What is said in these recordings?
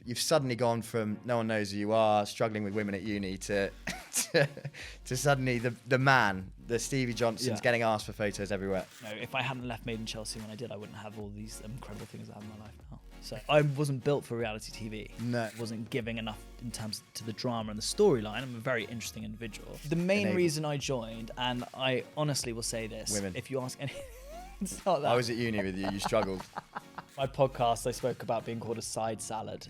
you've suddenly gone from no one knows who you are, struggling with women at uni, to suddenly the man, the Stevie Johnson's getting asked for photos everywhere. No, if I hadn't left Made in Chelsea when I did, I wouldn't have all these incredible things I have in my life now. So I wasn't built for reality TV. No. I wasn't giving enough in terms to the drama and the storyline. I'm a very interesting individual. The main reason I joined, and I honestly will say this, women. If you ask any, it's not that. I was at uni with you. You struggled. My podcast, I spoke about being called a side salad,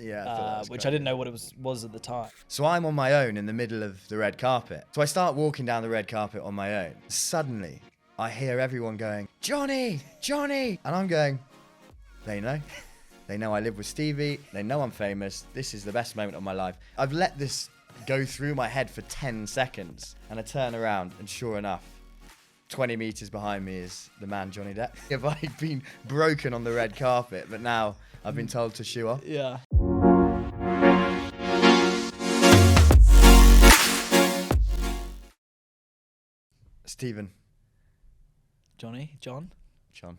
which I didn't know what it was at the time. So I'm on my own in the middle of the red carpet. So I start walking down the red carpet on my own. Suddenly, I hear everyone going, Johnny, Johnny. And I'm going, they know. They know I live with Stevie. They know I'm famous. This is the best moment of my life. I've let this go through my head for 10 seconds. And I turn around and sure enough, 20 meters behind me is the man, Johnny Depp. If I'd been broken on the red carpet, but now I've been told to shoe off. Yeah. Stephen. John. John.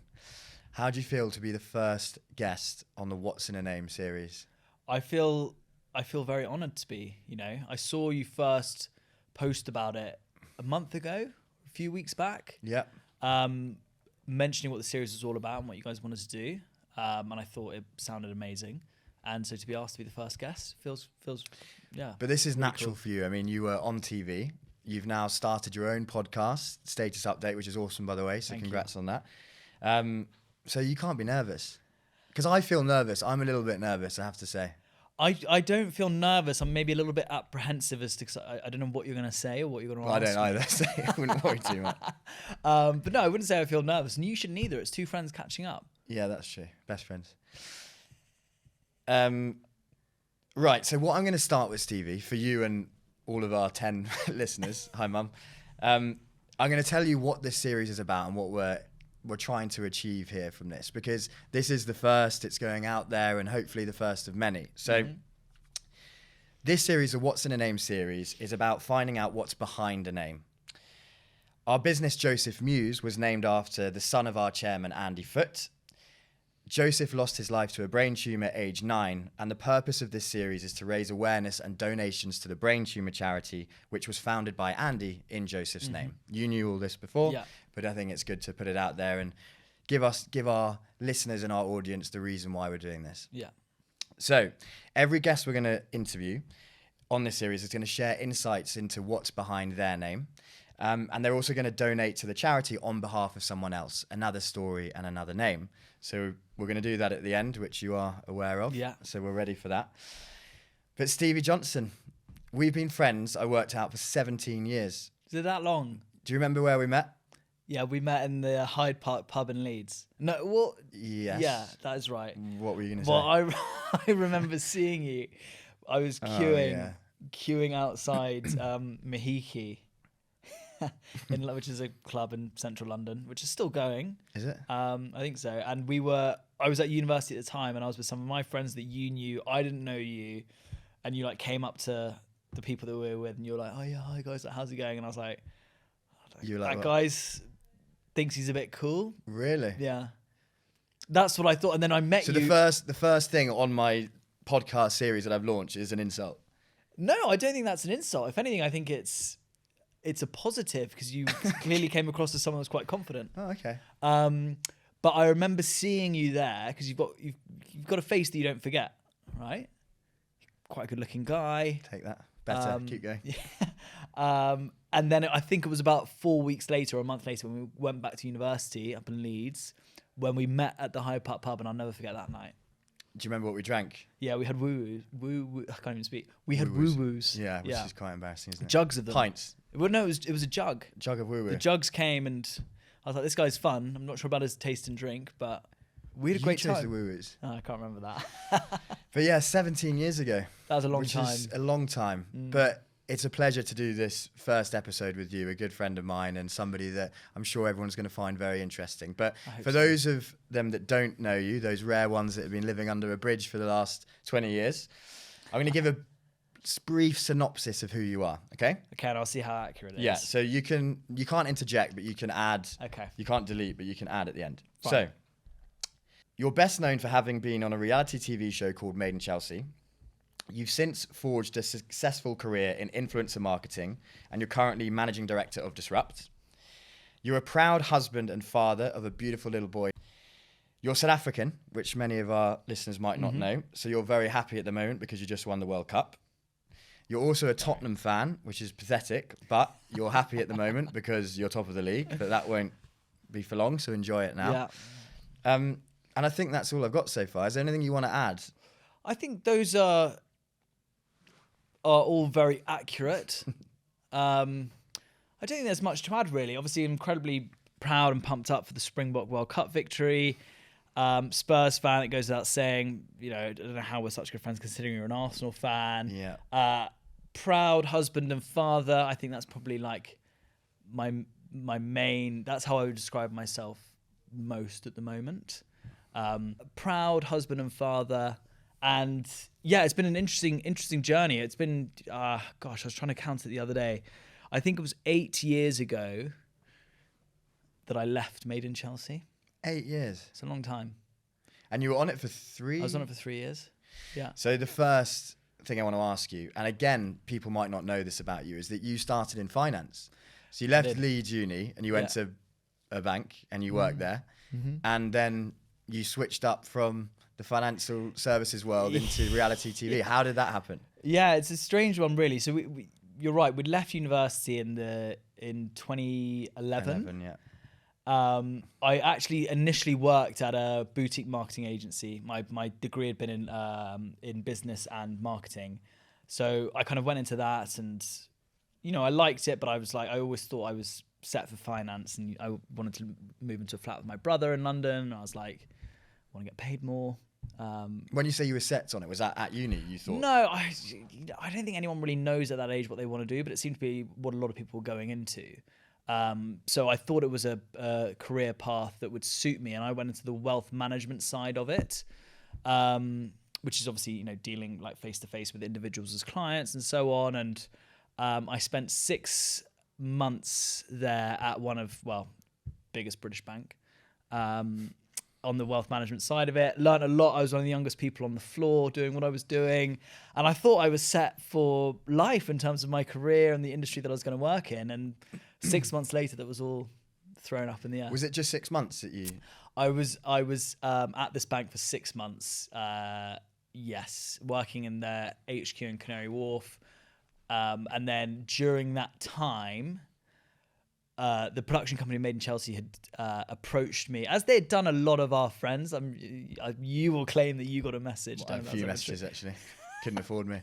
How do you feel to be the first guest on the What's in a Name series? I feel very honoured to be, I saw you first post about it a month ago. A few weeks back, mentioning what the series was all about and what you guys wanted to do, and I thought it sounded amazing, and so to be asked to be the first guest feels But this is really natural for you. I mean, you were on TV. You've now started your own podcast, Status Update, which is awesome, by the way. So congrats on that. So you can't be nervous, because I feel nervous. I'm a little bit nervous, I have to say. I don't feel nervous. I'm maybe a little bit apprehensive as to, cause I don't know what you're going to say or what you're going to ask. I don't either, so I wouldn't worry too much. But no, I wouldn't say I feel nervous. And you shouldn't either. It's two friends catching up. Yeah, that's true. Best friends. Right, so what I'm going to start with, Stevie, for you and all of our 10 listeners, hi Mum, I'm going to tell you what this series is about and what we're trying to achieve here from this, because this is the first, it's going out there, and hopefully the first of many. So this series, the What's in a Name series, is about finding out what's behind a name. Our business, Joseph Mews, was named after the son of our chairman, Andy Foote. Joseph lost his life to a brain tumour at age 9, and the purpose of this series is to raise awareness and donations to the Brain Tumour Charity, which was founded by Andy in Joseph's name. You knew all this before, but I think it's good to put it out there and give our listeners and our audience the reason why we're doing this. Yeah. So every guest we're going to interview on this series is going to share insights into what's behind their name. And they're also going to donate to the charity on behalf of someone else, another story and another name. So we're going to do that at the end, which you are aware of. Yeah. So we're ready for that. But Stevie Johnson, we've been friends, I worked out, for 17 years. Is it that long? Do you remember where we met? Yeah, we met in the Hyde Park pub in Leeds. No, what? Yes. Yeah, that is right. What were you going to say? Well, I remember seeing you. I was queuing outside Mahiki. Which is a club in central London, which is still going. Is it? I think so. And I was at university at the time, and I was with some of my friends that you knew. I didn't know you, and you came up to the people that we were with, and you were like, "Oh yeah, hi guys, how's it going?" And I was like, "That guy's thinks he's a bit cool." Really? Yeah. That's what I thought. And then I met you. So the first thing on my podcast series that I've launched is an insult. No, I don't think that's an insult. If anything, I think it's a positive, because you clearly came across as someone who's quite confident. Oh, okay. But I remember seeing you there, because you've got a face that you don't forget, right? Quite a good-looking guy. Take that. Better. Keep going. Yeah. And then I think it was about 4 weeks later or a month later when we went back to university up in Leeds, when we met at the Hyde Park pub, and I'll never forget that night. Do you remember what we drank? Yeah, we had woo-woos. I can't even speak. We had woo-woos. Yeah, which is quite embarrassing, isn't it? Jugs of them. Pints. Well, no, it was a jug. Jug of woo-woo. The jugs came, and I was like, this guy's fun. I'm not sure about his taste and drink, but we had a great time. You chose the woo-woos. Oh, I can't remember that. But yeah, 17 years ago. That was a long which time. Is a long time. But it's a pleasure to do this first episode with you, a good friend of mine and somebody that I'm sure everyone's going to find very interesting. But for those of them that don't know you, those rare ones that have been living under a bridge for the last 20 years, I'm going to give a brief synopsis of who you are, okay? Okay, and I'll see how accurate it is. Yeah, so you can't interject, but you can add. Okay. You can't delete, but you can add at the end. Fine. So, you're best known for having been on a reality TV show called Made in Chelsea. You've since forged a successful career in influencer marketing, and you're currently managing director of Disrupt. You're a proud husband and father of a beautiful little boy. You're South African, which many of our listeners might not know. So you're very happy at the moment because you just won the World Cup. You're also a Tottenham fan, which is pathetic, but you're happy at the moment because you're top of the league, but that won't be for long, so enjoy it now. Yeah. And I think that's all I've got so far. Is there anything you want to add? I think those are all very accurate. I don't think there's much to add, really. Obviously, incredibly proud and pumped up for the Springbok World Cup victory. Spurs fan, it goes without saying, you know, I don't know how we're such good friends considering you're an Arsenal fan. Yeah. Proud husband and father. I think that's probably like my main, that's how I would describe myself most at the moment. Proud husband and father. And yeah, it's been an interesting journey. It's been, gosh, I was trying to count it the other day. I think it was 8 years ago that I left Made in Chelsea. 8 years. It's a long time. And you were on it for 3? I was on it for 3 years. Yeah. So the first thing I want to ask you, and again, people might not know this about you, is that you started in finance. So you left Leeds Uni and you went to a bank and you worked there. And then you switched up from the financial services world into reality TV. How did that happen? Yeah, it's a strange one, really. So you're right. We'd left university in 2011. Yeah. I actually initially worked at a boutique marketing agency. My degree had been in business and marketing, so I kind of went into that, and you know, I liked it, but I was like, I always thought I was set for finance, and I wanted to move into a flat with my brother in London. And I was like, I want to get paid more. When you say you were set on it, was that at uni, you thought? No, I don't think anyone really knows at that age what they want to do, but it seemed to be what a lot of people were going into. So I thought it was a career path that would suit me, and I went into the wealth management side of it, which is obviously, you know, dealing like face to face with individuals as clients and so on. And I spent 6 months there at one of, well, biggest British bank, on the wealth management side of it. Learned a lot. I was one of the youngest people on the floor doing what I was doing, and I thought I was set for life in terms of my career and the industry that I was going to work in. And 6 months later, that was all thrown up in the air. Was it just 6 months that you? I was at this bank for 6 months. Yes, working in their HQ in Canary Wharf, and then during that time, the production company Made in Chelsea had approached me, as they had done a lot of our friends. You will claim that you got a message. Well, a few messages actually. Couldn't afford me.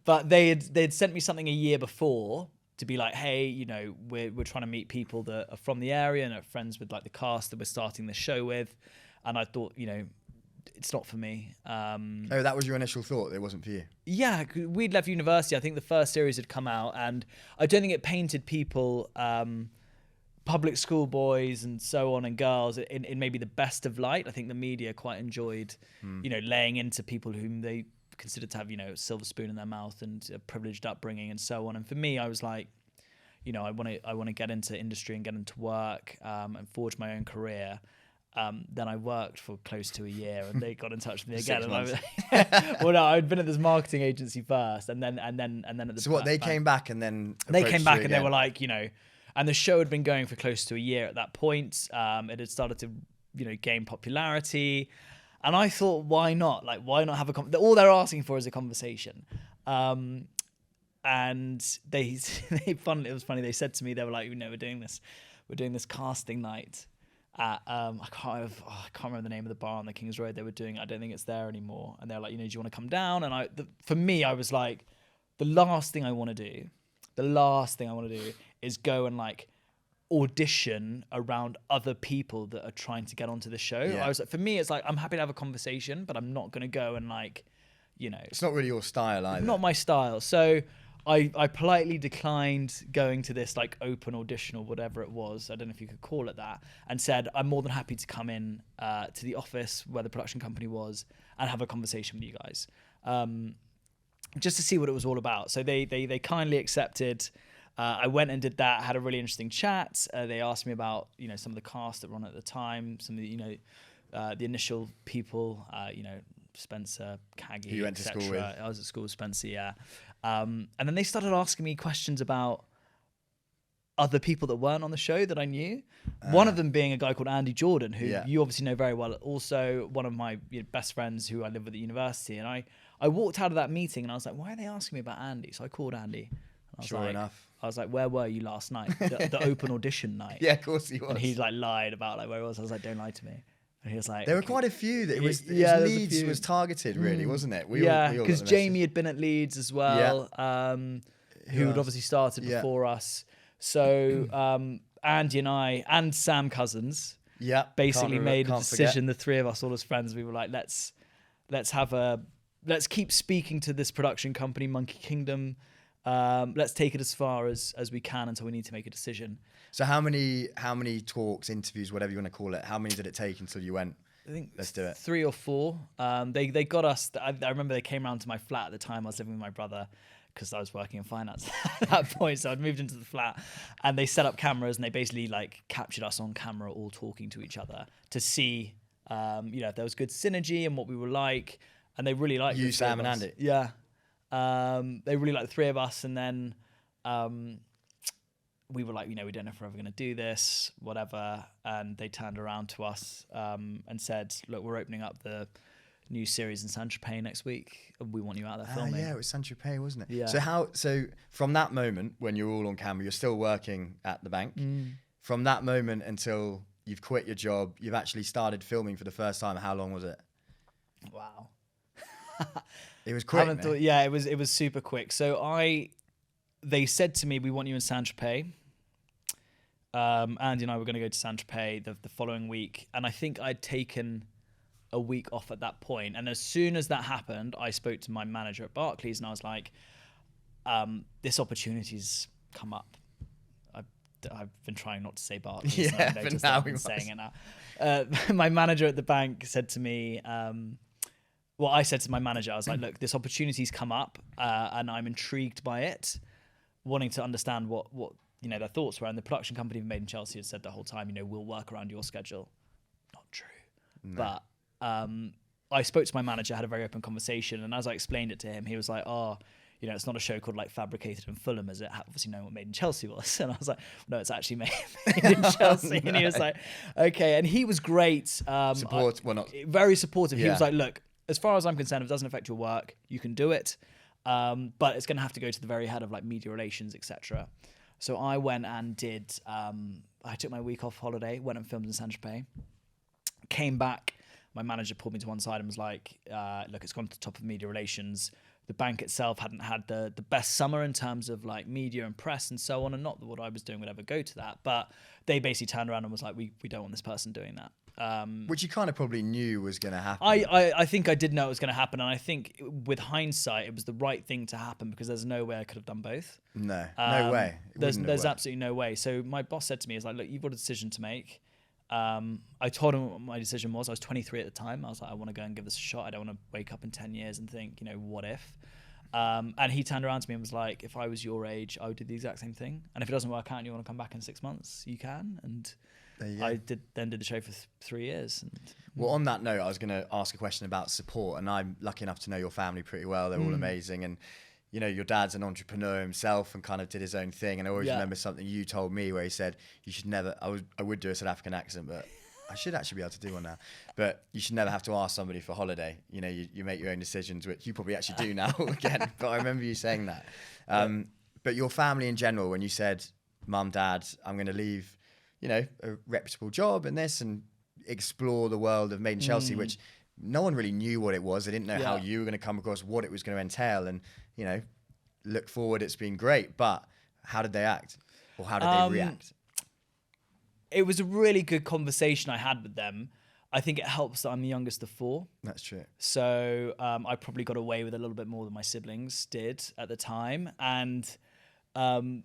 But they'd sent me something a year before to be like, hey, you know, we're trying to meet people that are from the area and are friends with like the cast that we're starting the show with. And I thought, you know, it's not for me. Oh, that was your initial thought? It wasn't for you? Yeah, we'd left university. I think the first series had come out, and I don't think it painted people, public school boys and so on and girls, in maybe the best of light. I think the media quite enjoyed, you know, laying into people whom they considered to have, you know, a silver spoon in their mouth and a privileged upbringing and so on. And for me, I was like, you know, I want to get into industry and get into work, and forge my own career. Then I worked for close to a year, and they got in touch with me again. Well, no, I'd been at this marketing agency first, and then at the. So what? They came back and then. They came back and they were like, you know, and the show had been going for close to a year at that point. It had started to, you know, gain popularity, and I thought, why not? Like, why not have a all they're asking for is a conversation. And it was funny. They said to me, they were like, you know, we're doing this casting night at I can't remember the name of the bar on the King's Road they were doing. I don't think it's there anymore. And they're like, you know, do you want to come down? And for me, I was like, the last thing I want to do is go and like audition around other people that are trying to get onto the show. Yeah. I was like, for me, it's like, I'm happy to have a conversation, but I'm not going to go and like, you know, it's not really your style either. Not my style. So I politely declined going to this like open audition or whatever it was. I don't know if you could call it that, and said, I'm more than happy to come in to the office where the production company was and have a conversation with you guys, just to see what it was all about. So they kindly accepted. I went and did that, had a really interesting chat. They asked me about, you know, some of the cast that were on at the time, some of the, you know, the initial people, you know, Spencer, Caggy, who you went to school with. I was at school with Spencer, yeah. And then they started asking me questions about other people that weren't on the show that I knew. One of them being a guy called Andy Jordan, who you obviously know very well. Also, one of my best friends who I live with at university. And I walked out of that meeting and I was like, why are they asking me about Andy? So I called Andy. Sure enough. I was like, where were you last night? The open audition night. Yeah, of course he was. And he like lied about like where he was. I was like, don't lie to me. And he was like, there were quite a few that Leeds was targeted, really, wasn't it? Because Jamie had been at Leeds as well, who had obviously started before us. So Andy and I and Sam Cousins, basically made a decision. The three of us, all as friends, we were like, let's keep speaking to this production company, Monkey Kingdom. Let's take it as far as we can until we need to make a decision. So how many talks, interviews, whatever you want to call it, how many did it take until you went, I think let's do it? 3 or 4. They got us. I remember they came around to my flat at the time. I was living with my brother because I was working in finance at that point. So I'd moved into the flat and they set up cameras and they basically like captured us on camera all talking to each other to see, if there was good synergy and what we were like. And they really liked you, Sam and Andy. Yeah. They really liked the three of us. And then we were like, we don't know if we're ever going to do this, whatever. And they turned around to us and said, look, we're opening up the new series in Saint-Tropez next week. We want you out there filming. Yeah, it was Saint-Tropez, wasn't it? Yeah. So from that moment when you're all on camera, you're still working at the bank. From that moment until you've quit your job, you've actually started filming for the first time. How long was it? Wow. It was quick. It was super quick. So they said to me, we want you in Saint-Tropez. Andy and I were going to go to Saint-Tropez the following week. And I think I'd taken a week off at that point. And as soon as that happened, I spoke to my manager at Barclays and I was like, this opportunity's come up. I've been trying not to say Barclays. But now we're saying it now. My manager at the bank said to me, I said to my manager, I was like, look, this opportunity's come up and I'm intrigued by it, wanting to understand what their thoughts were. And the production company Made in Chelsea had said the whole time, we'll work around your schedule. Not true. No. But I spoke to my manager, had a very open conversation. And as I explained it to him, he was like, it's not a show called like Fabricated in Fulham, as it obviously know what Made in Chelsea was. And I was like, no, it's actually made in Chelsea. No. And he was like, okay. And he was great. Very supportive. Yeah. He was like, look, as far as I'm concerned, if it doesn't affect your work, you can do it. But it's going to have to go to the very head of like media relations, etc. So I went and did, I took my week off holiday, went and filmed in Saint-Tropez, came back. My manager pulled me to one side and was like, look, it's gone to the top of media relations. The bank itself hadn't had the best summer in terms of like media and press and so on. And not that what I was doing would ever go to that, but they basically turned around and was like, we don't want this person doing that. Which you kind of probably knew was going to happen. I think I did know it was going to happen. And I think with hindsight, it was the right thing to happen because there's no way I could have done both. No way. There's absolutely no way. So my boss said to me, look, you've got a decision to make. I told him what my decision was. I was 23 at the time. I was like, I want to go and give this a shot. I don't want to wake up in 10 years and think, what if? And he turned around to me and was like, if I was your age, I would do the exact same thing. And if it doesn't work out and you want to come back in 6 months, you can. And I did the show for 3 years. Well, on that note, I was going to ask a question about support. And I'm lucky enough to know your family pretty well. They're all amazing. And, your dad's an entrepreneur himself and kind of did his own thing. And I always remember something you told me where he said, you should never, I would do a South African accent, but I should actually be able to do one now. But you should never have to ask somebody for holiday. You make your own decisions, which you probably actually do now again. But I remember you saying that. But your family in general, when you said, Mum, Dad, I'm going to leave, a reputable job and this and explore the world of Made in Chelsea, which no one really knew what it was. They didn't know how you were going to come across, what it was going to entail. And, look forward, it's been great. But how did they act? Or how did they react? It was a really good conversation I had with them. I think it helps that I'm the youngest of 4. That's true. So I probably got away with a little bit more than my siblings did at the time. And my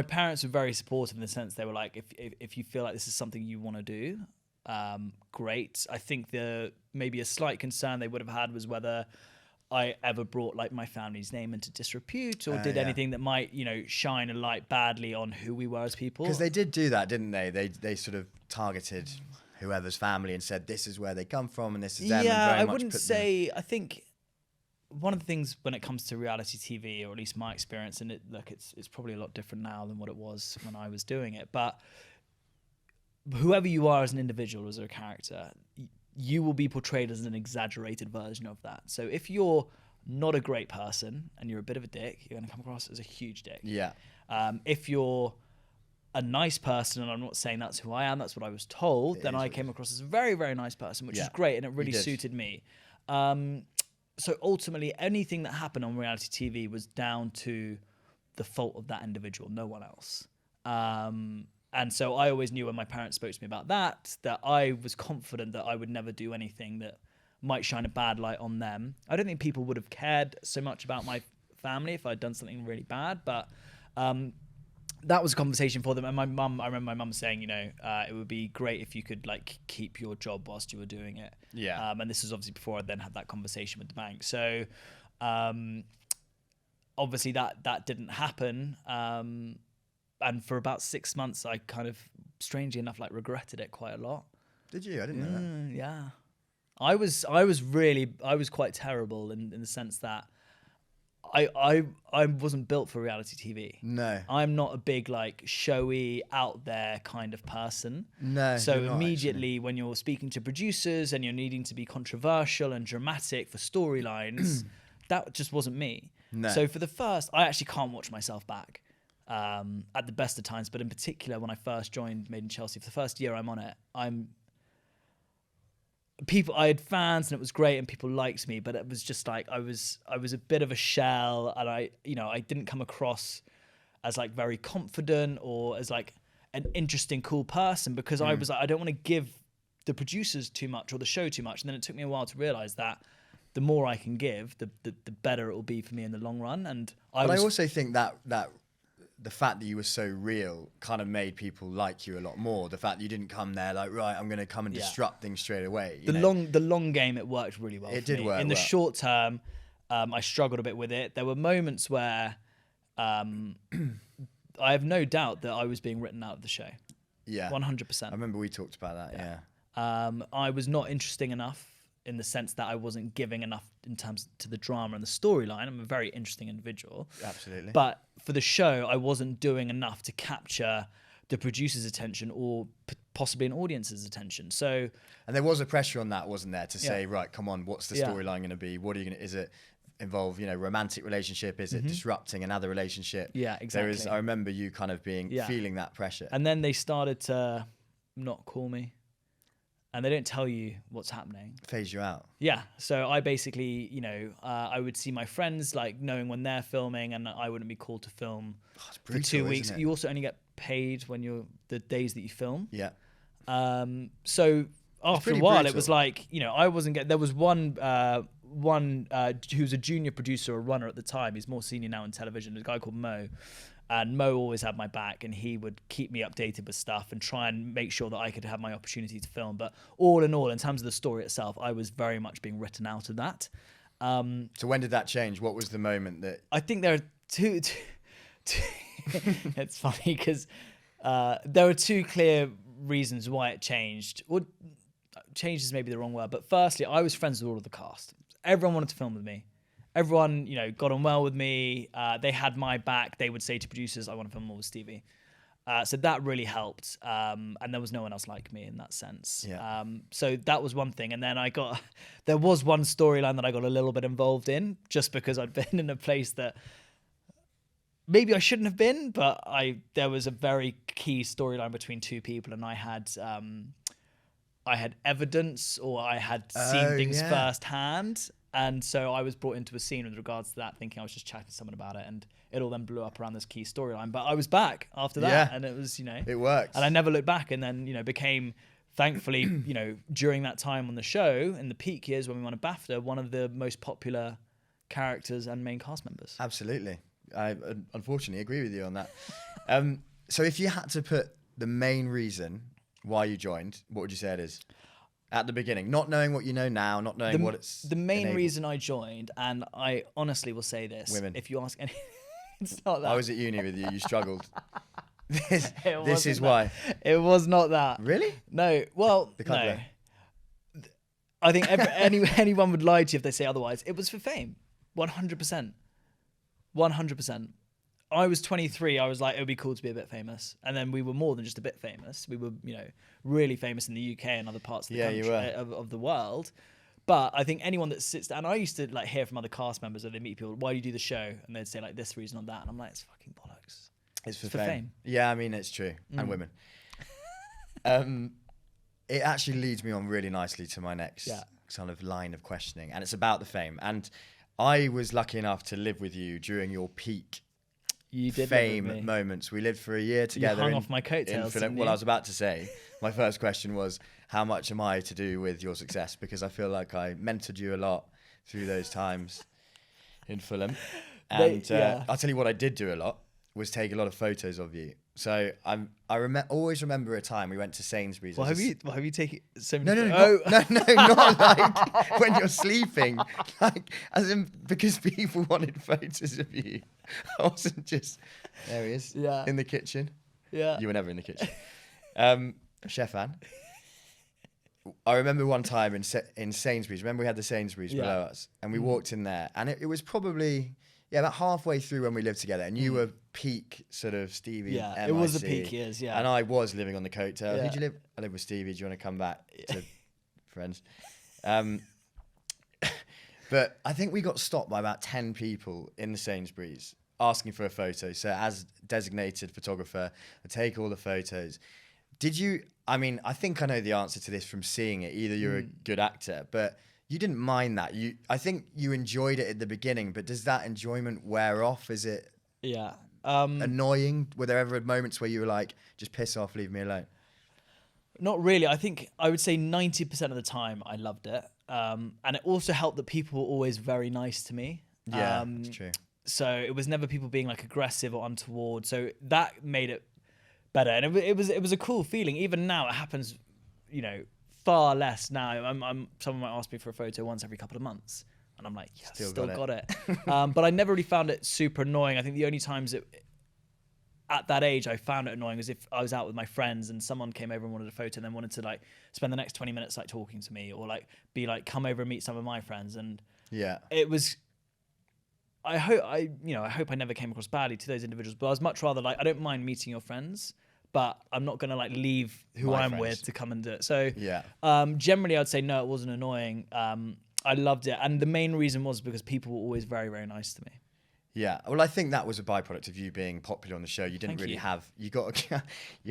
parents were very supportive in the sense they were like, if you feel like this is something you want to do, great. I think maybe a slight concern they would have had was whether I ever brought like my family's name into disrepute or did anything that might, shine a light badly on who we were as people. Because they did do that, didn't they? They sort of targeted whoever's family and said, this is where they come from and this is them. Yeah, and very I much wouldn't put say. I think one of the things when it comes to reality TV, or at least my experience, and it's probably a lot different now than what it was when I was doing it. But whoever you are as an individual, as a character, you will be portrayed as an exaggerated version of that. So if you're not a great person and you're a bit of a dick, you're going to come across as a huge dick. Yeah. If you're a nice person, and I'm not saying that's who I am, that's what I was told, then I came across as a very, very nice person, which is great, and it really suited me. So ultimately, anything that happened on reality TV was down to the fault of that individual, no one else. And so I always knew when my parents spoke to me about that I was confident that I would never do anything that might shine a bad light on them. I don't think people would have cared so much about my family if I'd done something really bad, but that was a conversation for them. And I remember my mum saying, it would be great if you could like keep your job whilst you were doing it. Yeah. And this was obviously before I then had that conversation with the bank. So obviously that didn't happen. And for about 6 months, I kind of, strangely enough, like regretted it quite a lot. Did you? I didn't know that. Yeah. I was quite terrible in the sense that I wasn't built for reality TV. No. I'm not a big like showy out there kind of person. No. So you're not, immediately when you're speaking to producers and you're needing to be controversial and dramatic for storylines, that just wasn't me. No. So for the first, I actually can't watch myself back at the best of times, but in particular when I first joined Made in Chelsea, for the first year I'm on it, I had fans and it was great and people liked me, but it was just like I was a bit of a shell, and I didn't come across as like very confident or as like an interesting, cool person, because I was like, I don't want to give the producers too much or the show too much. And then it took me a while to realize that the more I can give, the better it will be for me in the long run. And I also think that the fact that you were so real kind of made people like you a lot more. The fact that you didn't come there like, right, I'm going to come and disrupt things straight away. The long game, it worked really well. It did work in the short term. I struggled a bit with it. There were moments where I have no doubt that I was being written out of the show. Yeah, 100%. I remember we talked about that. Yeah. I was not interesting enough in the sense that I wasn't giving enough in terms to the drama and the storyline. I'm a very interesting individual. Absolutely. But for the show, I wasn't doing enough to capture the producer's attention or possibly an audience's attention. So, and there was a pressure on that, wasn't there, to say, right, come on, what's the storyline going to be? What are you going to? Is it involve romantic relationship? Is it disrupting another relationship? Yeah, exactly. I remember you kind of feeling that pressure. And then they started to not call me. And they don't tell you what's happening. Phase you out. Yeah. So I basically, I would see my friends like knowing when they're filming, and I wouldn't be called to film for 2 weeks. You also only get paid when the days that you film. Yeah. So after a while, it was like, I wasn't getting. There was one who's a junior producer or runner at the time. He's more senior now in television. A guy called Mo. And Mo always had my back, and he would keep me updated with stuff and try and make sure that I could have my opportunity to film. But all in all, in terms of the story itself, I was very much being written out of that. So when did that change? What was the moment that... I think there are two it's funny because there are two clear reasons why it changed. Well, changed is maybe the wrong word, but firstly, I was friends with all of the cast. Everyone wanted to film with me. Everyone, got on well with me. They had my back. They would say to producers, I want to film more with Stevie. So that really helped. And there was no one else like me in that sense. Yeah. So that was one thing. And then there was one storyline that I got a little bit involved in, just because I'd been in a place that maybe I shouldn't have been, but there was a very key storyline between two people, and I had evidence, or I had seen things firsthand. And so I was brought into a scene with regards to that, thinking I was just chatting to someone about it, and it all then blew up around this key storyline. But I was back after that, and it was, it worked. And I never looked back, and then, became, thankfully, during that time on the show, in the peak years when we won a BAFTA, one of the most popular characters and main cast members. Absolutely. I unfortunately agree with you on that. So if you had to put the main reason why you joined, what would you say it is? At the beginning, not knowing what you know now, not knowing what it's... The main reason I joined, and I honestly will say this... Women. If you ask any... It's not that. I was at uni with you. You struggled. This is why. It was not that. Really? No. Well, The no. cuddler. I think anyone would lie to you if they say otherwise. It was for fame. 100%. 100%. I was 23. I was like, it would be cool to be a bit famous. And then we were more than just a bit famous. We were, really famous in the UK and other parts of the country, of the world. But I think anyone that sits down, and I used to like hear from other cast members when they meet people, why do you do the show? And they'd say like this reason or that. And I'm like, it's fucking bollocks. It's for fame. Yeah, I mean, it's true. And women. It actually leads me on really nicely to my next kind of line of questioning. And it's about the fame. And I was lucky enough to live with you during your peak fame moments. We lived for a year together. You hung off my coattails. Well, I was about to say, my first question was, how much am I to do with your success? Because I feel like I mentored you a lot through those times in Fulham. And I'll tell you what I did do a lot was take a lot of photos of you. So I always remember a time we went to Sainsbury's. Well, have you taken so many? No, not like when you're sleeping. Like, as in, because people wanted photos of you. I wasn't just, there he is, in the kitchen. Yeah. You were never in the kitchen. Chef Anne. I remember one time in Sainsbury's. Remember we had the Sainsbury's below us, and we walked in there, and it was probably about halfway through when we lived together, and you were peak sort of Stevie. Yeah, MIC, it was the peak years. Yeah, and I was living on the coattail. Yeah. Who'd you live? I lived with Stevie. Do you want to come back to friends? But I think we got stopped by about 10 people in the Sainsbury's asking for a photo. So as designated photographer, I take all the photos. Did you? I mean, I think I know the answer to this from seeing it. Either you're a good actor, but you didn't mind that. I think you enjoyed it at the beginning, but does that enjoyment wear off? Is it annoying? Were there ever moments where you were like, just piss off, leave me alone? Not really. I think I would say 90% of the time I loved it. And it also helped that people were always very nice to me. Yeah, that's true. So it was never people being like aggressive or untoward. So that made it better. And it was a cool feeling. Even now it happens, far less now. Someone might ask me for a photo once every couple of months, and I'm like, still got it. But I never really found it super annoying. I think the only times at that age I found it annoying was if I was out with my friends and someone came over and wanted a photo and then wanted to like spend the next 20 minutes like talking to me, or like be like, come over and meet some of my friends. And it was, I hope I never came across badly to those individuals, but I was much rather like, I don't mind meeting your friends, but I'm not going to like leave who I'm with to come and do it. So generally I'd say no, it wasn't annoying. I loved it. And the main reason was because people were always very, very nice to me. Yeah. Well, I think that was a byproduct of you being popular on the show. You didn't really have, you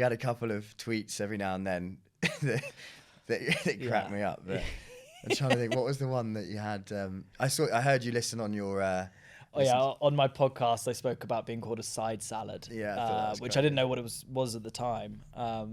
had a couple of tweets every now and then that cracked me up. But I'm trying to think, what was the one that you had? I heard you listen on your... on my podcast, I spoke about being called a side salad, which I didn't know what it was at the time. I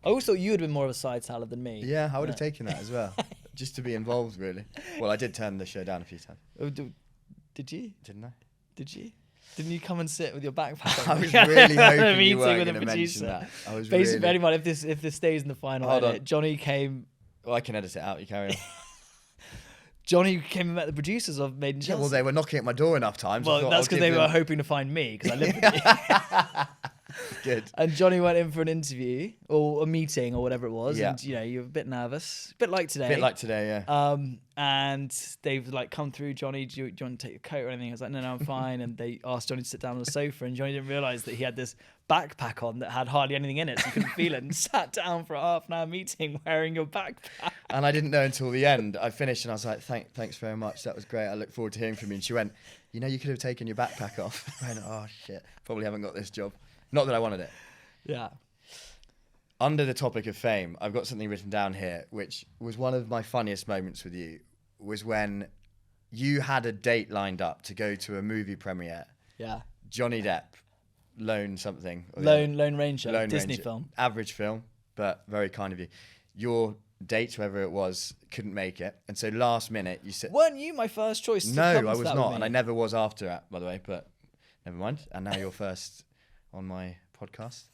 always thought you had been more of a side salad than me. Yeah, I would have taken that as well, just to be involved, really. Well, I did turn the show down a few times. Oh, did you? Didn't I? Did you? Didn't you come and sit with your backpack? I was really hoping you weren't going to mention that. Basically, anyone, if this stays in the final edit, Johnny came... Well, I can edit it out, you carry on. Johnny came and met the producers of Made in Chelsea. Yeah, well, they were knocking at my door enough times. Well, that's because they were hoping to find me, because I lived with you. Good. And Johnny went in for an interview, or a meeting, or whatever it was. Yeah. And, you were a bit nervous. A bit like today. Yeah. And they've, like, come through, Johnny, do you want to take your coat or anything? I was like, no, I'm fine. And they asked Johnny to sit down on the sofa, and Johnny didn't realise that he had this backpack on that had hardly anything in it, so he couldn't feel it, and sat down for a half-an-hour meeting wearing your backpack. And I didn't know until the end. I finished and I was like, thanks very much. That was great. I look forward to hearing from you. And she went, you could have taken your backpack off. I went, oh, shit. Probably haven't got this job. Not that I wanted it. Yeah. Under the topic of fame, I've got something written down here, which was one of my funniest moments with you, was when you had a date lined up to go to a movie premiere. Yeah. Johnny Depp, Lone Ranger, Disney film. Average film, but very kind of you. Your date, whoever it was, couldn't make it. And so last minute, you said... Weren't you my first choice? No, I was not. And I never was after that, by the way, but never mind. And now you're first on my podcast.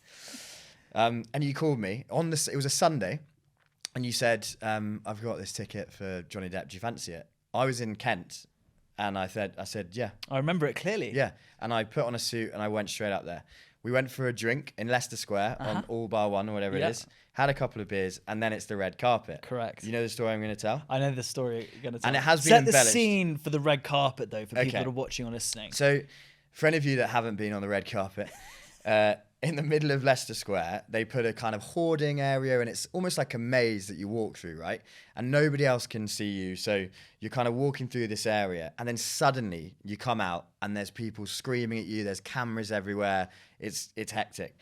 And you called me it was a Sunday, and you said, I've got this ticket for Johnny Depp. Do you fancy it? I was in Kent, And I said, yeah. I remember it clearly. Yeah. And I put on a suit and I went straight up there. We went for a drink in Leicester Square on All Bar One or whatever it is. Had a couple of beers, and then it's the red carpet. Correct. You know the story I'm going to tell? I know the story you're going to tell. And it has been Set the embellished. scene for the red carpet, though, for people that are watching or listening. So, for any of you that haven't been on the red carpet, in the middle of Leicester Square, they put a kind of hoarding area, and it's almost like a maze that you walk through, right? And nobody else can see you. So you're kind of walking through this area, and then suddenly you come out, and there's people screaming at you. There's cameras everywhere. It's hectic.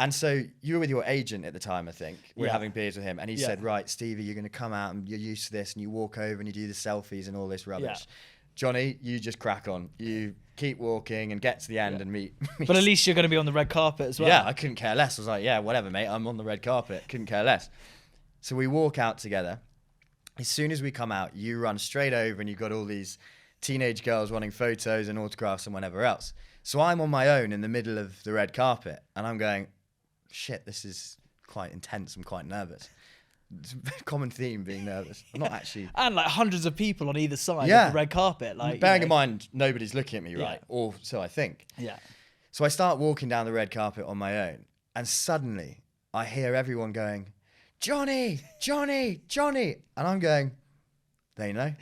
And so you were with your agent at the time, I think. We were having beers with him, and he said, right, Stevie, you're going to come out, and you're used to this, and you walk over, and you do the selfies and all this rubbish. Yeah. Johnny, you just crack on. You keep walking and get to the end and meet. But at least you're going to be on the red carpet as well. Yeah, I couldn't care less. I was like, yeah, whatever, mate. I'm on the red carpet. Couldn't care less. So we walk out together. As soon as we come out, you run straight over and you've got all these teenage girls wanting photos and autographs and whatever else. So I'm on my own in the middle of the red carpet and I'm going, shit, this is quite intense. I'm quite nervous. It's a common theme, being nervous. I'm not actually. And like hundreds of people on either side of the red carpet. Like, bearing in mind, nobody's looking at me, right? Yeah. Or so I think. Yeah. So I start walking down the red carpet on my own, and suddenly I hear everyone going, Johnny, Johnny, Johnny. And I'm going, they know.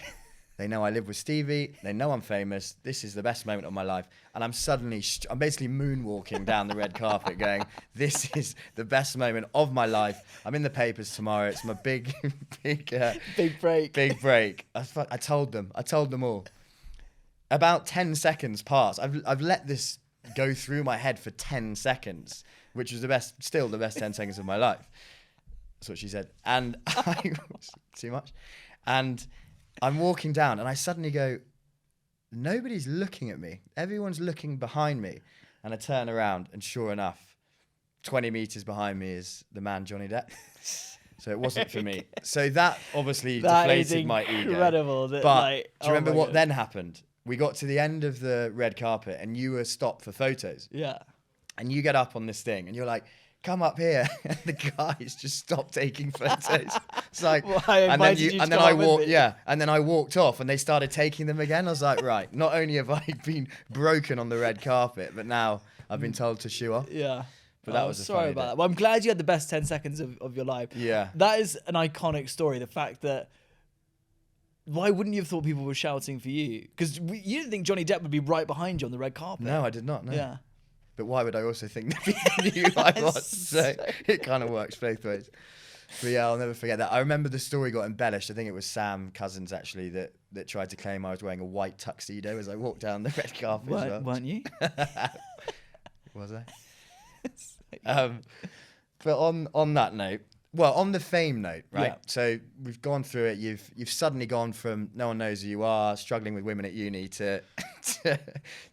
They know I live with Stevie. They know I'm famous. This is the best moment of my life. And I'm suddenly, I'm basically moonwalking down the red carpet going, this is the best moment of my life. I'm in the papers tomorrow. It's my big break. Big break. I told them all. About 10 seconds passed. I've let this go through my head for 10 seconds, which was still the best 10 seconds of my life. That's what she said. And too much. And I'm walking down and I suddenly go, nobody's looking at me. Everyone's looking behind me. And I turn around and sure enough, 20 meters behind me is the man, Johnny Depp. So it wasn't for me. So that obviously deflated my ego. Incredible. But do you remember what then happened? We got to the end of the red carpet and you were stopped for photos. Yeah. And you get up on this thing and you're like, come up here. And the guys just stopped taking photos. It's like, and then I walked off and they started taking them again. I was like, right, not only have I been broken on the red carpet, but now I've been told to shoe off. Yeah. But that was sorry about that. Well, I'm glad you had the best 10 seconds of your life. Yeah. That is an iconic story. The fact that, why wouldn't you have thought people were shouting for you? Because you didn't think Johnny Depp would be right behind you on the red carpet. No, I did not. No. Yeah. But why would I also think that people knew who I was? So it kind of works both ways. But yeah, I'll never forget that. I remember the story got embellished. I think it was Sam Cousins actually that tried to claim I was wearing a white tuxedo as I walked down the red carpet. Weren't you? Was I? But on that note, well, on the fame note, right? Yeah. So we've gone through it. You've suddenly gone from no one knows who you are, struggling with women at uni, to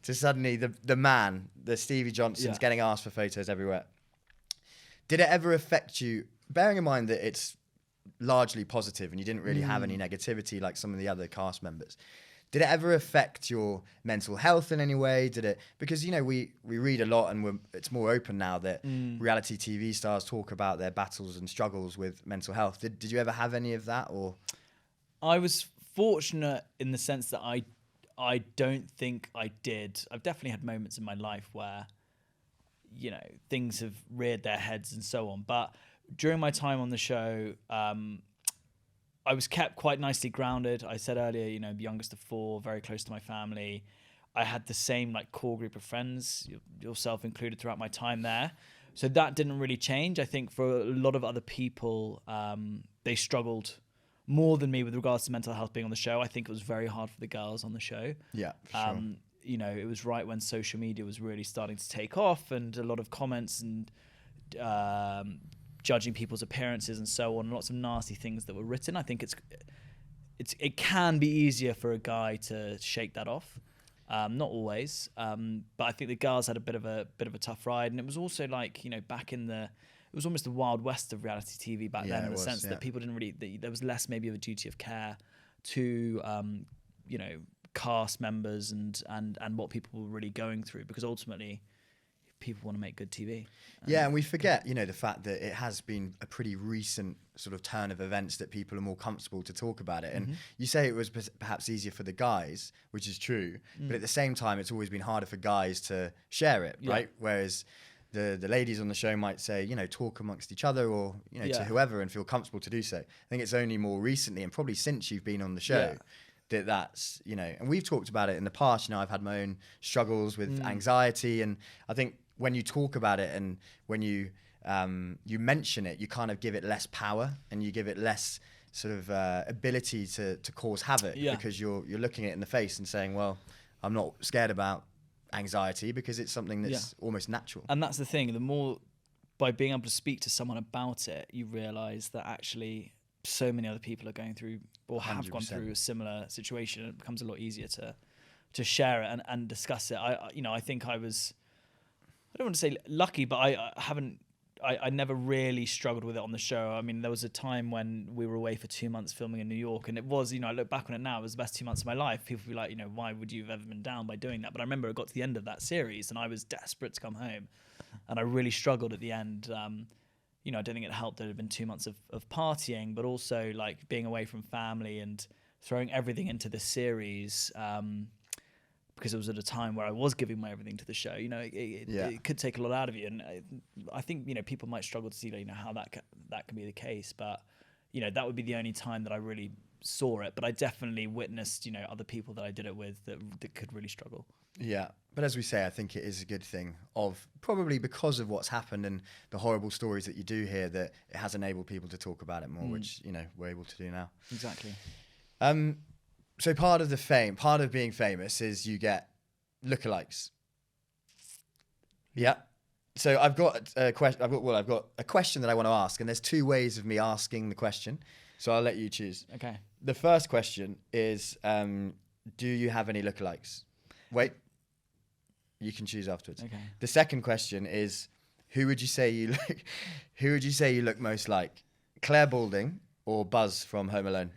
suddenly the man, the Stevie Johnson's getting asked for photos everywhere. Did it ever affect you? Bearing in mind that it's largely positive and you didn't really have any negativity like some of the other cast members. Did it ever affect your mental health in any way? Did it? Because, you know, we read a lot and it's more open now that reality TV stars talk about their battles and struggles with mental health. Did you ever have any of that? Or I was fortunate in the sense that I don't think I did. I've definitely had moments in my life where, you know, things have reared their heads and so on. But during my time on the show, I was kept quite nicely grounded. I said earlier, you know, the youngest of four, very close to my family. I had the same like core group of friends, yourself included, throughout my time there. So that didn't really change. I think for a lot of other people, they struggled more than me with regards to mental health being on the show. I think it was very hard for the girls on the show. Yeah, for sure. You know, it was right when social media was really starting to take off and a lot of comments and judging people's appearances and so on, lots of nasty things that were written. I think it can be easier for a guy to shake that off. Not always, but I think the girls had a bit of a tough ride, and it was also like, you know, it was almost the Wild West of reality TV back then, in the sense that people didn't really, there was less maybe of a duty of care to, you know, cast members and what people were really going through, because ultimately people want to make good TV. Yeah, and we forget, you know, the fact that it has been a pretty recent sort of turn of events that people are more comfortable to talk about it. And you say it was perhaps easier for the guys, which is true, but at the same time, it's always been harder for guys to share it, right? Whereas the ladies on the show might say, you know, talk amongst each other or, you know, to whoever and feel comfortable to do so. I think it's only more recently and probably since you've been on the show that's, you know, and we've talked about it in the past. You know, I've had my own struggles with anxiety, and I think when you talk about it and when you mention it, you kind of give it less power and you give it less sort of ability to cause havoc because you're looking it in the face and saying, well, I'm not scared about anxiety because it's something that's almost natural. And that's the thing, the more by being able to speak to someone about it, you realize that actually so many other people are going through or have 100%. Gone through a similar situation. It becomes a lot easier to share it and discuss it. I think I was, I don't want to say lucky, but I never really struggled with it on the show. I mean, there was a time when we were away for 2 months filming in New York, and it was, you know, I look back on it now, it was the best 2 months of my life. People would be like, you know, why would you have ever been down by doing that? But I remember it got to the end of that series and I was desperate to come home, and I really struggled at the end. You know, I don't think it helped that it had been 2 months of partying, but also like being away from family and throwing everything into the series, because it was at a time where I was giving my everything to the show. You know, it could take a lot out of you, and I think, you know, people might struggle to see, you know, how that can be the case. But, you know, that would be the only time that I really saw it. But I definitely witnessed, you know, other people that I did it with that could really struggle. Yeah, but as we say, I think it is a good thing, of probably because of what's happened and the horrible stories that you do hear, that it has enabled people to talk about it more, which, you know, we're able to do now. Exactly. So part of being famous is you get lookalikes. Yeah. So I've got a question. I've got a question that I want to ask, and there's two ways of me asking the question. So I'll let you choose. Okay. The first question is, do you have any lookalikes? Wait. You can choose afterwards. Okay. The second question is, who would you say you look most like? Claire Balding or Buzz from Home Alone?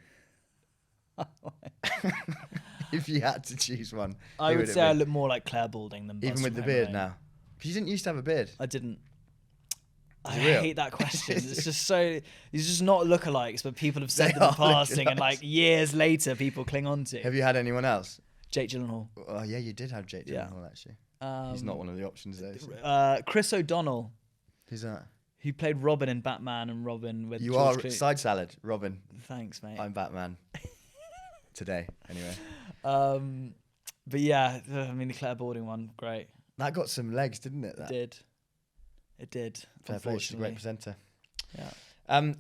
If you had to choose one, I would say I look more like Claire Balding than Buzz. Even with the beard now, because you didn't used to have a beard. I didn't. I hate that question. It's just so, it's just not lookalikes, but people have said them in passing, and like years later, people cling on to. Have you had anyone else? Jake Gyllenhaal. Oh yeah, you did have Jake Gyllenhaal actually. He's not one of the options though. So. Chris O'Donnell. Who's that? He played Robin in Batman and Robin with. You George are Clooney. Side salad, Robin. Thanks, mate. I'm Batman. Today, anyway. But yeah, I mean the Claire Balding one, great. That got some legs, didn't it? That? It did. Fair play, she's a great presenter. Yeah.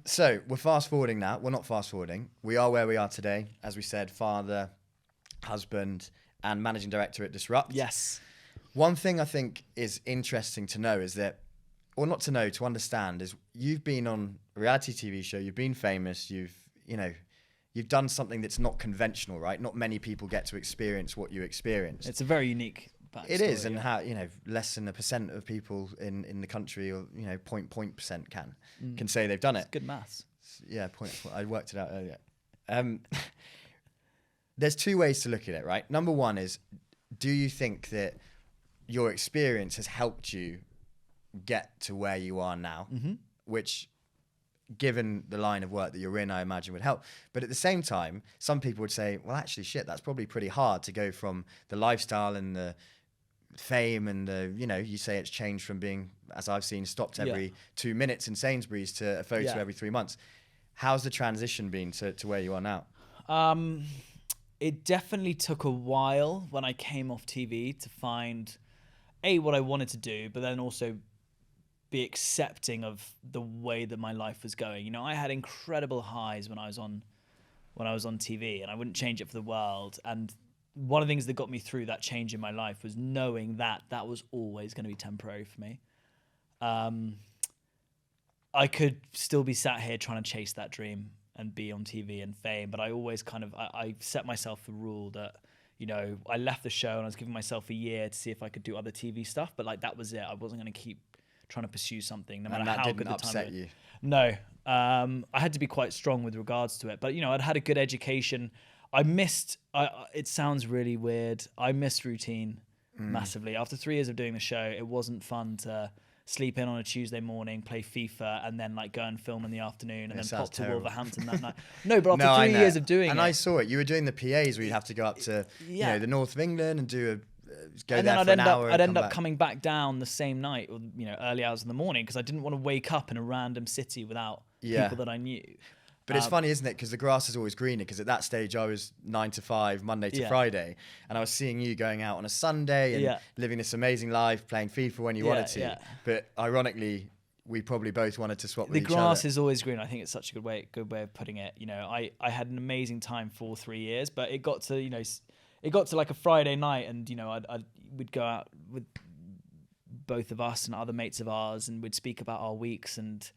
So we're fast forwarding now. We're not fast forwarding. We are where we are today, as we said, father, husband, and managing director at Disrupt. Yes. One thing I think is interesting to know is that, or not to know, to understand, is you've been on a reality TV show. You've been famous. You've done something that's not conventional, right? Not many people get to experience what you experienced. It's a very unique backstory. It is, and how, you know, less than 1% of people in the country, or, you know, 0.% can say they've done it. It's good maths. Yeah, I worked it out earlier. There's two ways to look at it, right? Number one is, do you think that your experience has helped you get to where you are now, which, given the line of work that you're in, I imagine would help. But at the same time, some people would say, well, actually, shit, that's probably pretty hard to go from the lifestyle and the fame and the, you know, you say it's changed from being, as I've seen, stopped every 2 minutes in Sainsbury's to a photo every 3 months. How's the transition been to where you are now? It definitely took a while when I came off TV to find, what I wanted to do, but then also be accepting of the way that my life was going. You know, I had incredible highs when I was on TV, and I wouldn't change it for the world. And one of the things that got me through that change in my life was knowing that that was always going to be temporary for me. I could still be sat here trying to chase that dream and be on TV and fame, but I always I set myself the rule that, you know, I left the show and I was giving myself a year to see if I could do other TV stuff, but like that was it. I wasn't going to keep trying to pursue something, no matter how good the time. Upset you? No, I had to be quite strong with regards to it. But you know, I'd had a good education. I missed. It sounds really weird. I missed routine. massively. After 3 years of doing the show, it wasn't fun to sleep in on a Tuesday morning, play FIFA, and then like go and film in the afternoon, and then pop to Wolverhampton that night. No, but after 3 years of doing and it, I saw it. You were doing the PAs where you'd have to go up to the north of England and do and then I'd end up coming back down the same night, or early hours in the morning, because I didn't want to wake up in a random city without people that I knew. But it's funny, isn't it? Because the grass is always greener. Because at that stage, I was 9 to 5, Monday to Friday, and I was seeing you going out on a Sunday and living this amazing life, playing FIFA when you wanted to. Yeah. But ironically, we probably both wanted to swap with each other. The grass is always green. I think it's such a good way of putting it. I had an amazing time for 3 years, but it got to like a Friday night, and we'd go out with both of us and other mates of ours, and we'd speak about our weeks, and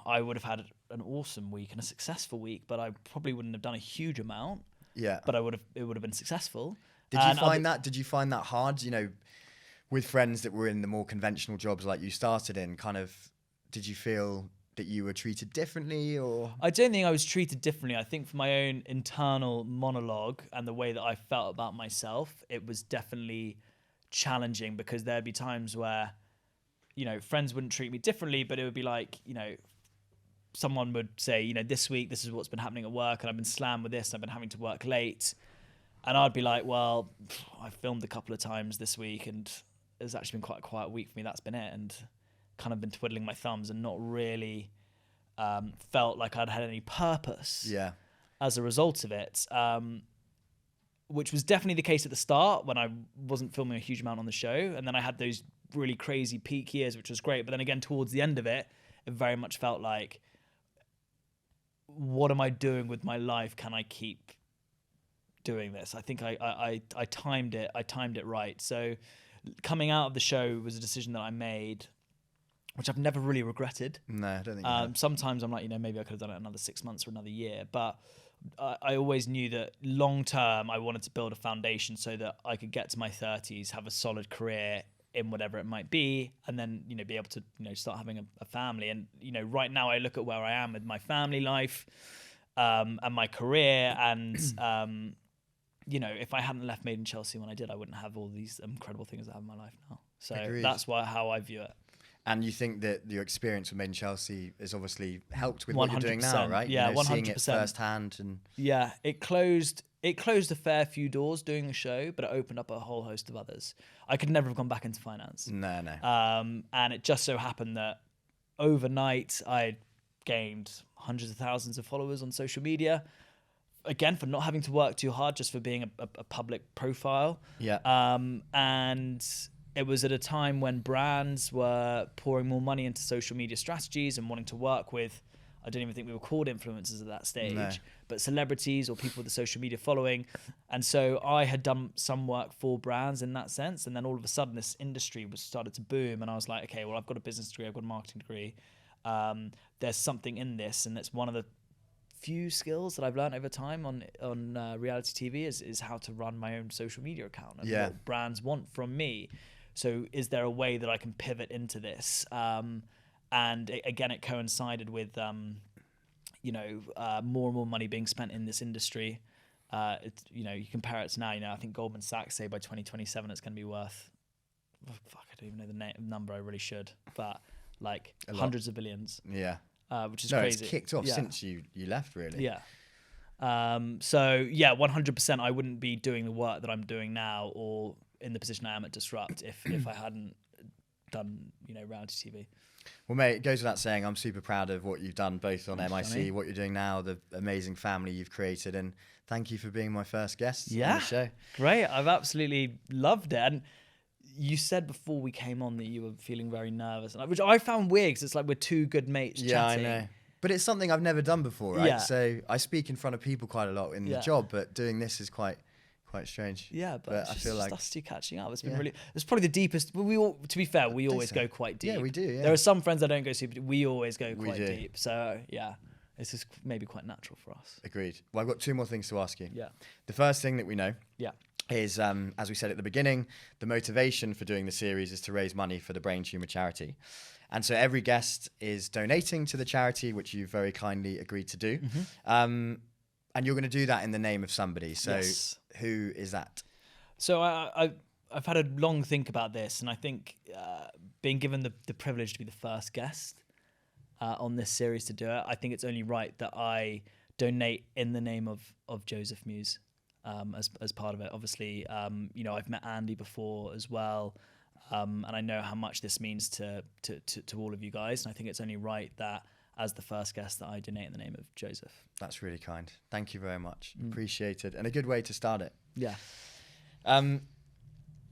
I would have had an awesome week and a successful week, but I probably wouldn't have done a huge amount. Yeah. But it would have been successful. Did you find that hard, with friends that were in the more conventional jobs like you started in, kind of, did you feel that you were treated differently, or? I don't think I was treated differently. I think for my own internal monologue and the way that I felt about myself, it was definitely challenging, because there'd be times where, friends wouldn't treat me differently, but it would be like, someone would say, this week, this is what's been happening at work, and I've been slammed with this, and I've been having to work late. And I'd be like, well, I filmed a couple of times this week, and it's actually been quite a quiet week for me. That's been it. And kind of been twiddling my thumbs and not really felt like I'd had any purpose as a result of it. Which was definitely the case at the start, when I wasn't filming a huge amount on the show. And then I had those really crazy peak years, which was great. But then again, towards the end of it, it very much felt like, what am I doing with my life? Can I keep doing this? I think I timed it right. So coming out of the show was a decision that I made, which I've never really regretted. No, I don't think sometimes I'm like, maybe I could have done it another 6 months or another year. But I always knew that long term, I wanted to build a foundation so that I could get to my 30s, have a solid career in whatever it might be, and then be able to start having a family. And right now I look at where I am with my family life and my career, and if I hadn't left Made in Chelsea when I did, I wouldn't have all these incredible things I have in my life now. So Agreed. That's how I view it. And you think that your experience with Made in Chelsea has obviously helped with what you're doing now, right? Yeah, 100%. Seeing it firsthand. And yeah, it closed a fair few doors doing the show, but it opened up a whole host of others. I could never have gone back into finance. No. And it just so happened that overnight I gained hundreds of thousands of followers on social media. Again, for not having to work too hard, just for being a public profile. Yeah. And it was at a time when brands were pouring more money into social media strategies and wanting to work with, I don't even think we were called influencers at that stage, but celebrities or people with a social media following. And so I had done some work for brands in that sense. And then all of a sudden this industry started to boom. And I was like, okay, well, I've got a business degree, I've got a marketing degree. There's something in this. And it's one of the few skills that I've learned over time on reality TV is how to run my own social media account and what brands want from me. So is there a way that I can pivot into this? And again, it coincided with, more and more money being spent in this industry. You compare it to now, I think Goldman Sachs say by 2027, it's going to be worth, I don't even know the number, I really should, but like hundreds of billions. Yeah. Which is crazy. It's kicked off since you left, really. Yeah. 100%, I wouldn't be doing the work that I'm doing now or in the position I am at Disrupt if I hadn't done, reality TV. Well, mate, it goes without saying, I'm super proud of what you've done, both on MIC, what you're doing now, the amazing family you've created, and thank you for being my first guest on the show. Great. I've absolutely loved it. And you said before we came on that you were feeling very nervous, which I found weird, because it's like we're two good mates chatting. Yeah, I know. But it's something I've never done before, right? Yeah. So I speak in front of people quite a lot in the job, but doing this is quite strange. Yeah, but I feel like us two catching up. It's been really. It's probably the deepest. To be fair, we always go quite deep. Yeah, we do. Yeah. There are some friends that don't go super deep. We always go quite deep. So yeah, it's just maybe quite natural for us. Agreed. Well, I've got two more things to ask you. Yeah. The first thing that we know. Is, as we said at the beginning, the motivation for doing the series is to raise money for the Brain Tumour Charity. And so every guest is donating to the charity, which you very kindly agreed to do. Mm-hmm. And you're going to do that in the name of somebody. So who is that? So I I've had a long think about this, and I think being given the privilege to be the first guest on this series to do it, I think it's only right that I donate in the name of Joseph Mews as part of it. Obviously, I've met Andy before as well, and I know how much this means to all of you guys, and I think it's only right that as the first guest that I donate in the name of Joseph. That's really kind. Thank you very much. Appreciated. And a good way to start it. Yeah.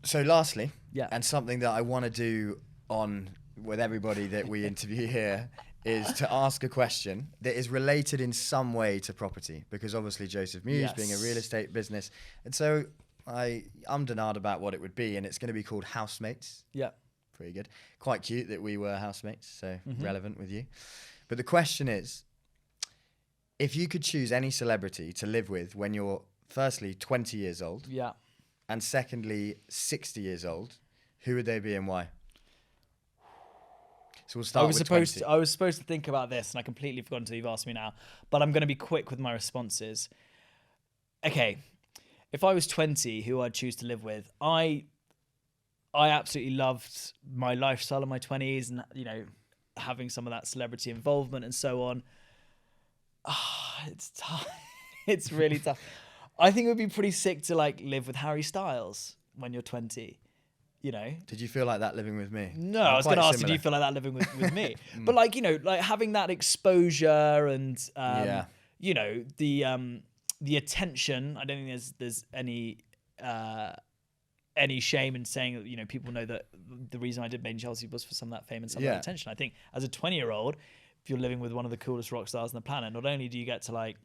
So lastly, Yeah. and something that I want to do with everybody that we interview here is to ask a question that is related in some way to property, because obviously Joseph Mews being a real estate business. And so I'm denied about what it would be, and it's going to be called Housemates. Yeah. Pretty good. Quite cute that we were housemates, so relevant with you. But the question is, if you could choose any celebrity to live with when you're firstly 20 years old, Yeah. and secondly 60 years old, who would they be and why? So we'll start with 20. I was supposed to think about this, and I completely forgot until you've asked me now. But I'm going to be quick with my responses. Okay, if I was 20, who I'd choose to live with, I absolutely loved my lifestyle in my 20s, and having some of that celebrity involvement and so on. It's tough. It's really tough. I think it would be pretty sick to live with Harry Styles when you're 20. Did you feel like that living with me? No, I was going to ask, did you feel like that living with me? But having that exposure and the attention. I don't think there's any shame in saying that people know that the reason I did Made in Chelsea was for some of that fame and some of that attention. I think as a 20-year-old, if you're living with one of the coolest rock stars on the planet, not only do you get to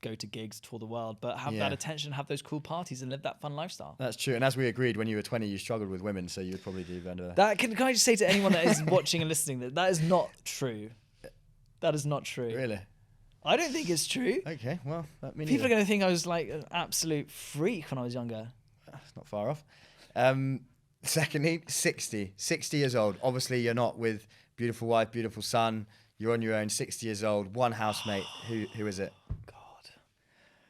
go to gigs, tour the world, but have that attention, have those cool parties, and live that fun lifestyle. That's true. And as we agreed, when you were 20, you struggled with women, so you'd probably do better. That can I just say to anyone that is watching and listening that is not true. That is not true. Really? I don't think it's true. Okay, well, that means people are going to think I was an absolute freak when I was younger. That's not far off. Secondly, 60 years old. Obviously, you're not with beautiful wife, beautiful son. You're on your own, 60 years old, one housemate. Who is it? God.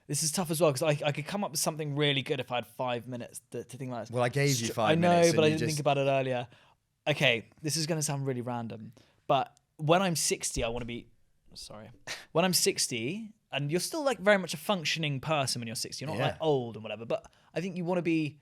This is tough as well, because I could come up with something really good if I had 5 minutes to think like this. Well, I gave you 5 minutes. I know, but I didn't think about it earlier. Okay, this is going to sound really random, but when I'm 60, I want to be... Sorry. When I'm 60, and you're still very much a functioning person when you're 60, you're not old and whatever, but I think you want to be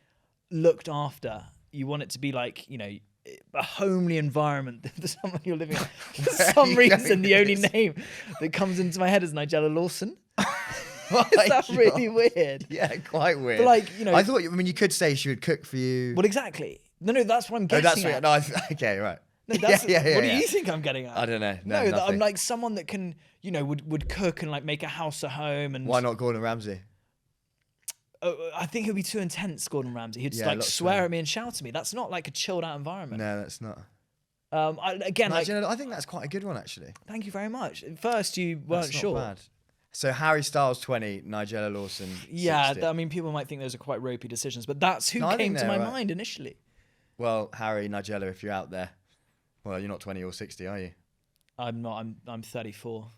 looked after. You want it to be a homely environment for someone you're living in. For some reason, the only name that comes into my head is Nigella Lawson. Is that really weird? Yeah, quite weird. But I thought, you could say she would cook for you. Well, exactly. No, that's what I'm guessing at. Okay, right. No, what do you think I'm getting at? I don't know. No, that I'm someone that can, would cook and make a house a home. And why not Gordon Ramsay? I think it would be too intense, Gordon Ramsay. He'd swear at me and shout at me. That's not a chilled out environment. No, that's not. I think that's quite a good one, actually. Thank you very much. At first, you weren't sure. Not bad. So Harry Styles 20, Nigella Lawson 60. Yeah, people might think those are quite ropey decisions, but that's who came to my mind initially. Well, Harry, Nigella, if you're out there, well, you're not 20 or 60, are you? I'm not. I'm 34.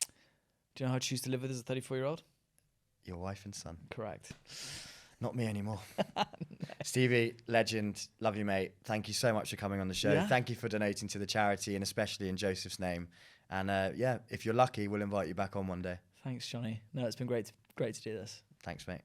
Do you know how I choose to live with as a 34-year-old? Your wife and son. Correct. Not me anymore. No. Stevie, legend. Love you, mate. Thank you so much for coming on the show. Yeah. Thank you for donating to the charity, and especially in Joseph's name. And if you're lucky, we'll invite you back on one day. Thanks, Johnny. No, it's been great to do this. Thanks, mate.